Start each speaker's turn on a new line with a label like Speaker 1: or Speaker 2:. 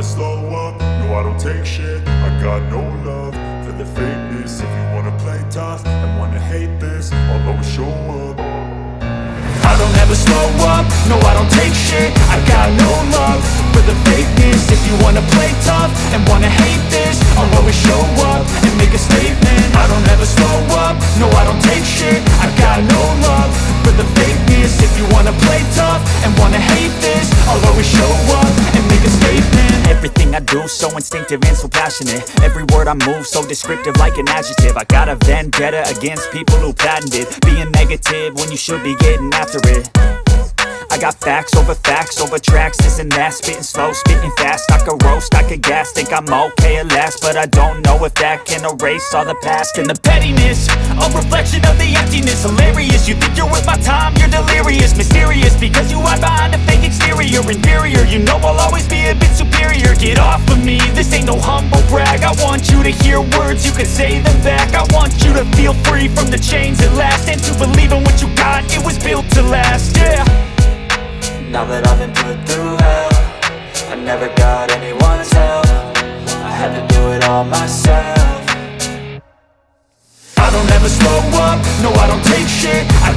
Speaker 1: slow up, no I don't take shit. I got no love for the fakeness. If you wanna play tough and wanna hate this, I'll always show up. I don't ever slow up, no I don't take shit. I got no love for the fakeness. If you wanna play tough and wanna hate this, I'll always show up and make a statement. I don't ever slow up, no I don't take shit. I got no love for the fakeness. If you wanna play tough and wanna hate this, I'll always show up and make a statement.
Speaker 2: Everything I do so instinctive and so passionate. Every word I move so descriptive like an adjective. I got a vendetta against people who patented being negative when you should be getting after it. I got facts over tracks, this and that. Spitting slow, spitting fast. I could roast, I could gas. Think I'm okay at last, but I don't know if that can erase all the past. And the pettiness, a reflection of the emptiness. Hilarious, you think you're worth my time, you're delirious. Mysterious, because you hide behind a fake exterior. Inferior, you know I'll always be a bit superior. Get off of me, this ain't no humble brag. I want you to hear words, you can say them back. I want you to feel free from the chains at last, and to believe in what you got, it was built to last, yeah.
Speaker 3: Now that I've been put through hell, I never got anyone's help. I had to do it all myself.
Speaker 1: I don't ever slow up, no I don't take shit. I